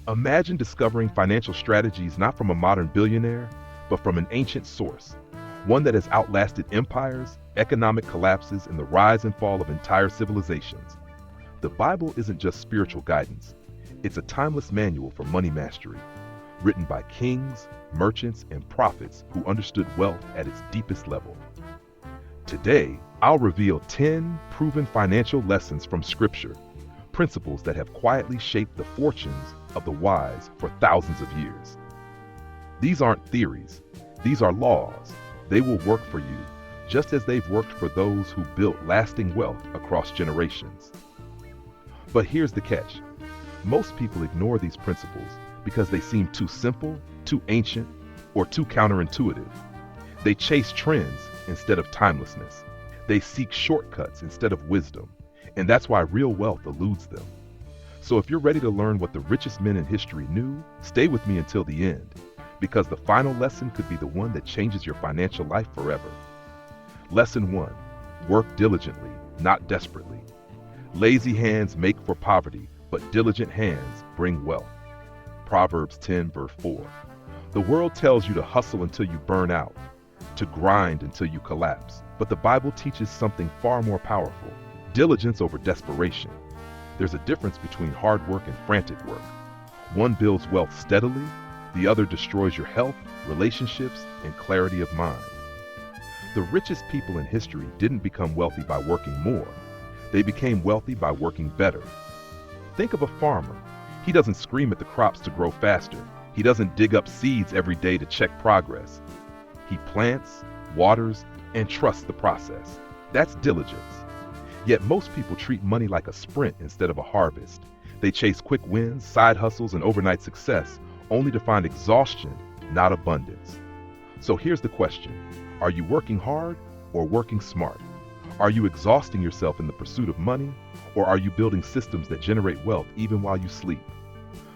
Imagine discovering financial strategies not from a modern billionaire, but from an ancient source, one that has outlasted empires, economic collapses, and the rise and fall of entire civilizations. The Bible isn't just spiritual guidance, it's a timeless manual for money mastery, written by kings, merchants, and prophets who understood wealth at its deepest level. Today, I'll reveal 10 proven financial lessons from Scripture, principles that have quietly shaped the fortunes of the wise for thousands of years. These aren't theories, these are laws. They will work for you, just as they've worked for those who built lasting wealth across generations. But here's the catch. Most people ignore these principles because they seem too simple, too ancient, or too counterintuitive. They chase trends instead of timelessness. They seek shortcuts instead of wisdom, and that's why real wealth eludes them. So if you're ready to learn what the richest men in history knew, stay with me until the end, because the final lesson could be the one that changes your financial life forever. Lesson 1. Work diligently, not desperately. Lazy hands make for poverty, but diligent hands bring wealth. Proverbs 10 verse 4. The world tells you to hustle until you burn out, to grind until you collapse, but the Bible teaches something far more powerful: diligence over desperation. There's a difference between hard work and frantic work. One builds wealth steadily, the other destroys your health, relationships, and clarity of mind. The richest people in history didn't become wealthy by working more. They became wealthy by working better. Think of a farmer. He doesn't scream at the crops to grow faster. He doesn't dig up seeds every day to check progress. He plants, waters, and trusts the process. That's diligence. Yet most people treat money like a sprint instead of a harvest. They chase quick wins, side hustles, and overnight success, only to find exhaustion, not abundance. So here's the question. Are you working hard or working smart? Are you exhausting yourself in the pursuit of money, or are you building systems that generate wealth even while you sleep?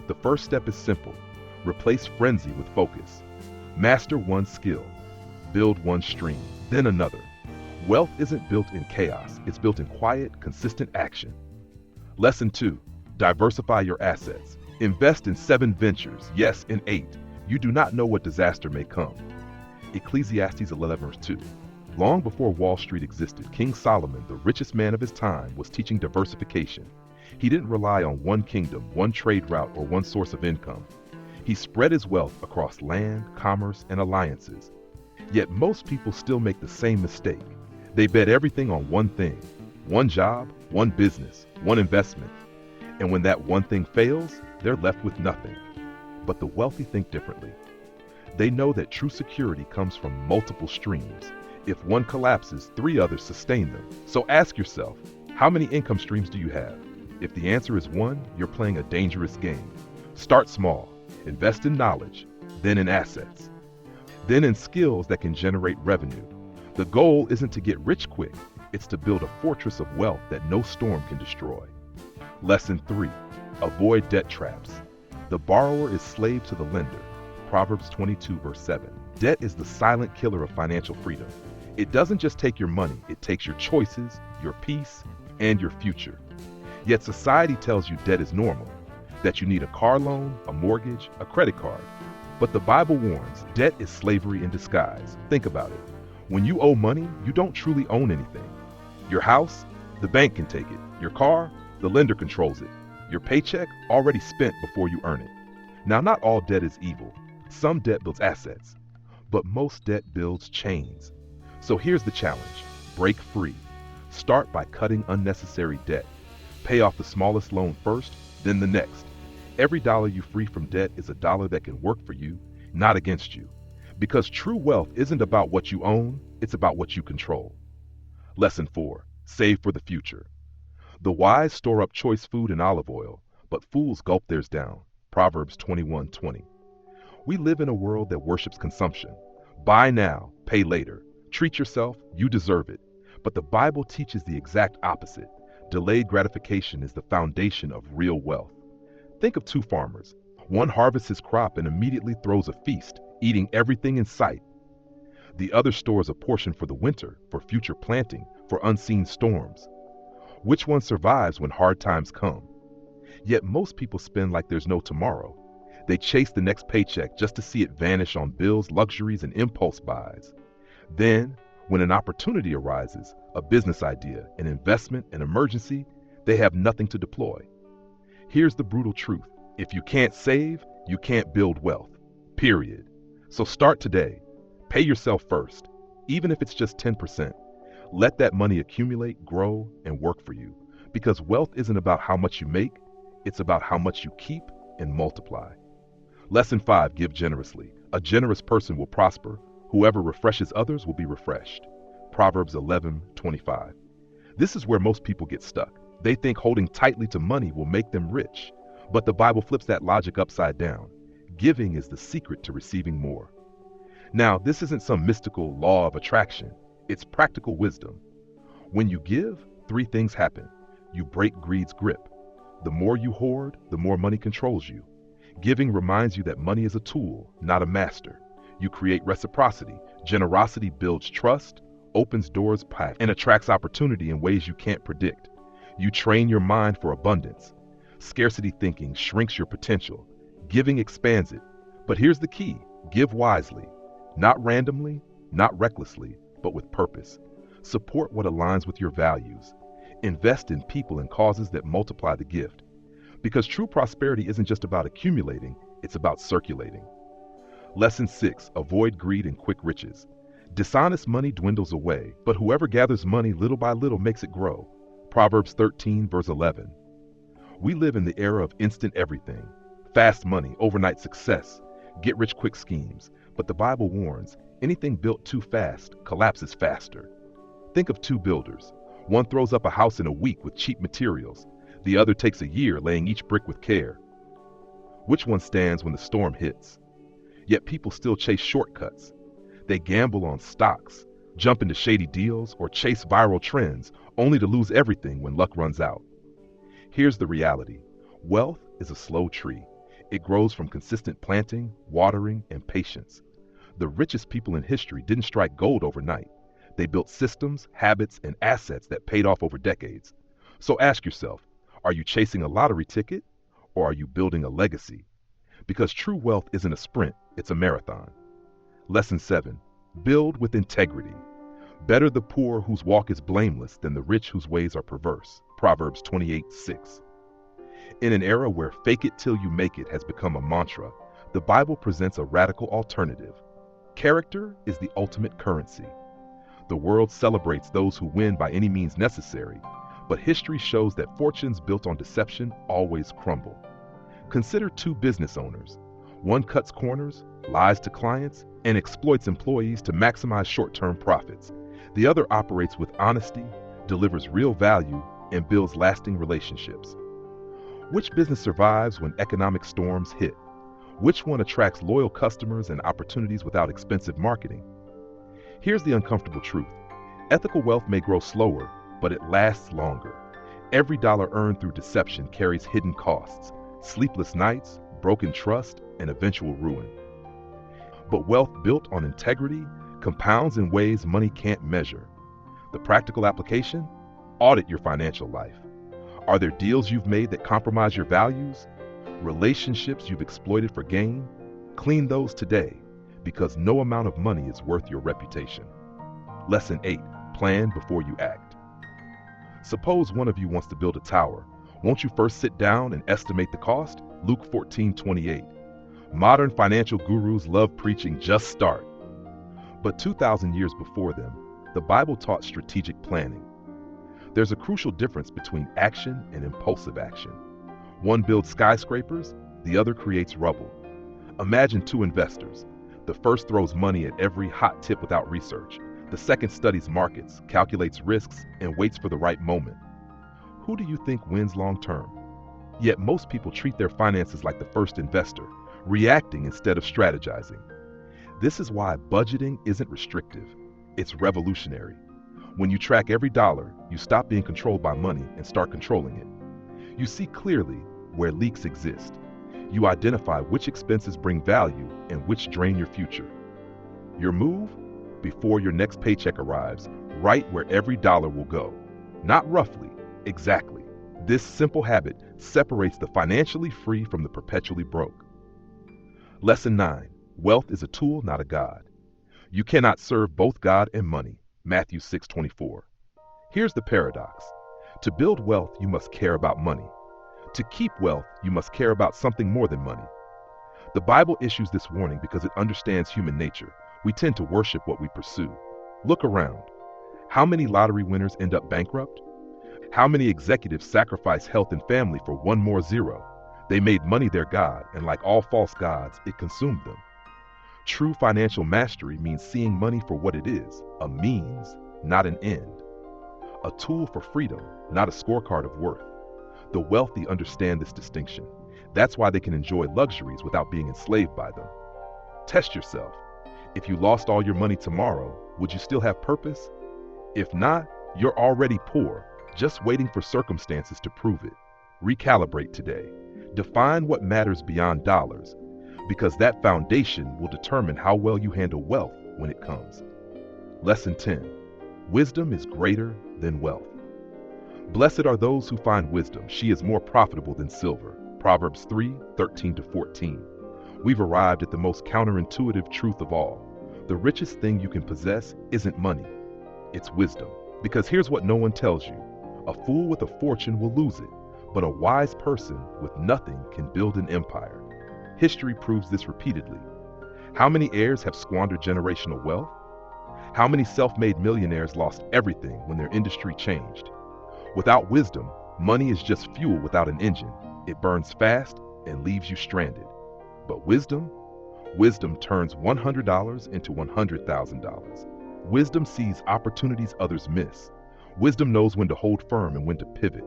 The first step is simple. Replace frenzy with focus. Master one skill. Build one stream, then another. Wealth isn't built in chaos, it's built in quiet, consistent action. Lesson 2. Diversify your assets. Invest in 7 ventures, yes, in 8. You do not know what disaster may come. Ecclesiastes 11 verse 2. Long before Wall Street existed, King Solomon, the richest man of his time, was teaching diversification. He didn't rely on one kingdom, one trade route, or one source of income. He spread his wealth across land, commerce, and alliances. Yet most people still make the same mistake. They bet everything on one thing, one job, one business, one investment. And when that one thing fails, they're left with nothing. But the wealthy think differently. They know that true security comes from multiple streams. If one collapses, 3 others sustain them. So ask yourself, how many income streams do you have? If the answer is 1, you're playing a dangerous game. Start small. Invest in knowledge, then in assets, then in skills that can generate revenue. The goal isn't to get rich quick, it's to build a fortress of wealth that no storm can destroy. Lesson 3. Avoid debt traps. The borrower is slave to the lender. Proverbs 22 verse 7. Debt is the silent killer of financial freedom. It doesn't just take your money, it takes your choices, your peace, and your future. Yet society tells you debt is normal, that you need a car loan, a mortgage, a credit card. But the Bible warns, debt is slavery in disguise. Think about it. When you owe money, you don't truly own anything. Your house, the bank can take it. Your car, the lender controls it. Your paycheck, already spent before you earn it. Now, not all debt is evil. Some debt builds assets, but most debt builds chains. So here's the challenge. Break free. Start by cutting unnecessary debt. Pay off the smallest loan first, then the next. Every dollar you free from debt is a dollar that can work for you, not against you. Because true wealth isn't about what you own, it's about what you control. Lesson 4. Save for the future. The wise store up choice food and olive oil, but fools gulp theirs down. Proverbs 21:20. We live in a world that worships consumption. Buy now, pay later. Treat yourself, you deserve it. But the Bible teaches the exact opposite. Delayed gratification is the foundation of real wealth. Think of 2 farmers. One harvests his crop and immediately throws a feast, eating everything in sight. The other stores a portion for the winter, for future planting, for unseen storms. Which one survives when hard times come? Yet most people spend like there's no tomorrow. They chase the next paycheck just to see it vanish on bills, luxuries, and impulse buys. Then, when an opportunity arises, a business idea, an investment, an emergency, they have nothing to deploy. Here's the brutal truth. If you can't save, you can't build wealth. Period. So start today. Pay yourself first, even if it's just 10%. Let that money accumulate, grow, and work for you. Because wealth isn't about how much you make, it's about how much you keep and multiply. Lesson 5, give generously. A generous person will prosper. Whoever refreshes others will be refreshed. Proverbs 11:25. This is where most people get stuck. They think holding tightly to money will make them rich. But the Bible flips that logic upside down. Giving is the secret to receiving more. Now, this isn't some mystical law of attraction. It's practical wisdom. When you give, 3 things happen. You break greed's grip. The more you hoard, the more money controls you. Giving reminds you that money is a tool, not a master. You create reciprocity. Generosity builds trust, opens doors, and attracts opportunity in ways you can't predict. You train your mind for abundance. Scarcity thinking shrinks your potential. Giving expands it. But here's the key. Give wisely. Not randomly, not recklessly, but with purpose. Support what aligns with your values. Invest in people and causes that multiply the gift. Because true prosperity isn't just about accumulating, it's about circulating. Lesson 6, avoid greed and quick riches. Dishonest money dwindles away, but whoever gathers money little by little makes it grow. Proverbs 13, verse 11. We live in the era of instant everything. Fast money, overnight success, get-rich-quick schemes. But the Bible warns, anything built too fast collapses faster. Think of 2 builders. One throws up a house in a week with cheap materials. The other takes a year laying each brick with care. Which one stands when the storm hits? Yet people still chase shortcuts. They gamble on stocks, jump into shady deals, or chase viral trends, only to lose everything when luck runs out. Here's the reality. Wealth is a slow tree. It grows from consistent planting, watering, and patience. The richest people in history didn't strike gold overnight. They built systems, habits, and assets that paid off over decades. So ask yourself, are you chasing a lottery ticket, or are you building a legacy? Because true wealth isn't a sprint, it's a marathon. Lesson 7, build with integrity. Better the poor whose walk is blameless than the rich whose ways are perverse. Proverbs 28:6. In an era where fake it till you make it has become a mantra, the Bible presents a radical alternative. Character is the ultimate currency. The world celebrates those who win by any means necessary, but history shows that fortunes built on deception always crumble. Consider 2 business owners. One cuts corners, lies to clients, and exploits employees to maximize short-term profits. The other operates with honesty, delivers real value, and builds lasting relationships. Which business survives when economic storms hit? Which one attracts loyal customers and opportunities without expensive marketing? Here's the uncomfortable truth. Ethical wealth may grow slower, but it lasts longer. Every dollar earned through deception carries hidden costs, sleepless nights, broken trust, and eventual ruin. But wealth built on integrity compounds in ways money can't measure. The practical application? Audit your financial life. Are there deals you've made that compromise your values? Relationships you've exploited for gain? Clean those today, because no amount of money is worth your reputation. Lesson 8, plan before you act. Suppose one of you wants to build a tower. Won't you first sit down and estimate the cost? Luke 14:28. Modern financial gurus love preaching just start. But 2,000 years before them, the Bible taught strategic planning. There's a crucial difference between action and impulsive action. One builds skyscrapers, the other creates rubble. Imagine 2 investors. The first throws money at every hot tip without research. The second studies markets, calculates risks, and waits for the right moment. Who do you think wins long term? Yet most people treat their finances like the first investor, reacting instead of strategizing. This is why budgeting isn't restrictive. It's revolutionary. When you track every dollar, you stop being controlled by money and start controlling it. You see clearly where leaks exist. You identify which expenses bring value and which drain your future. Your move? Before your next paycheck arrives, write where every dollar will go. Not roughly, exactly. This simple habit separates the financially free from the perpetually broke. Lesson 9. Wealth is a tool, not a god. You cannot serve both God and money. Matthew 6:24. Here's the paradox. To build wealth, you must care about money. To keep wealth, you must care about something more than money. The Bible issues this warning because it understands human nature. We tend to worship what we pursue. Look around. How many lottery winners end up bankrupt? How many executives sacrifice health and family for one more zero? They made money their god, and like all false gods, it consumed them. True financial mastery means seeing money for what it is, a means, not an end. A tool for freedom, not a scorecard of worth. The wealthy understand this distinction. That's why they can enjoy luxuries without being enslaved by them. Test yourself. If you lost all your money tomorrow, would you still have purpose? If not, you're already poor, just waiting for circumstances to prove it. Recalibrate today. Define what matters beyond dollars, because that foundation will determine how well you handle wealth when it comes. Lesson 10. Wisdom is greater than wealth. Blessed are those who find wisdom. She is more profitable than silver. Proverbs 3:13-14. We've arrived at the most counterintuitive truth of all. The richest thing you can possess isn't money. It's wisdom. Because here's what no one tells you. A fool with a fortune will lose it, but a wise person with nothing can build an empire. History proves this repeatedly. How many heirs have squandered generational wealth? How many self-made millionaires lost everything when their industry changed? Without wisdom, money is just fuel without an engine. It burns fast and leaves you stranded. But wisdom turns $100 into $100,000. Wisdom sees opportunities others miss. Wisdom knows when to hold firm and when to pivot.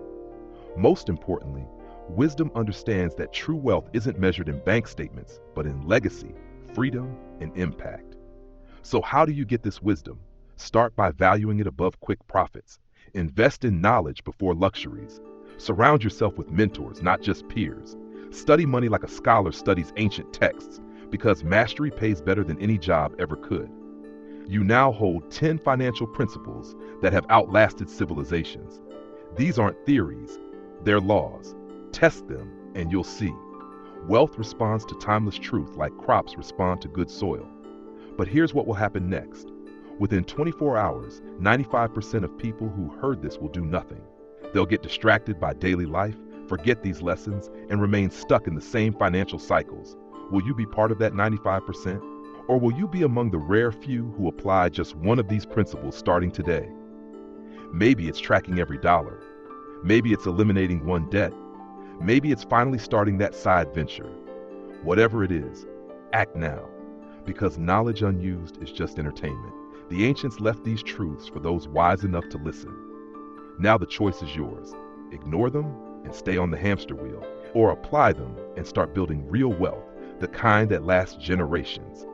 Most importantly, wisdom understands that true wealth isn't measured in bank statements, but in legacy, freedom, and impact. So how do you get this wisdom? Start by valuing it above quick profits. Invest in knowledge before luxuries. Surround yourself with mentors, not just peers. Study money like a scholar studies ancient texts, because mastery pays better than any job ever could. You now hold 10 financial principles that have outlasted civilizations. These aren't theories, they're laws. Test them and you'll see. Wealth responds to timeless truth like crops respond to good soil. But here's what will happen next. Within 24 hours, 95% of people who heard this will do nothing. They'll get distracted by daily life, forget these lessons, and remain stuck in the same financial cycles. Will you be part of that 95%? Or will you be among the rare few who apply just one of these principles starting today? Maybe it's tracking every dollar. Maybe it's eliminating one debt. Maybe it's finally starting that side venture. Whatever it is, act now. Because knowledge unused is just entertainment. The ancients left these truths for those wise enough to listen. Now the choice is yours. Ignore them and stay on the hamster wheel, or apply them and start building real wealth, the kind that lasts generations.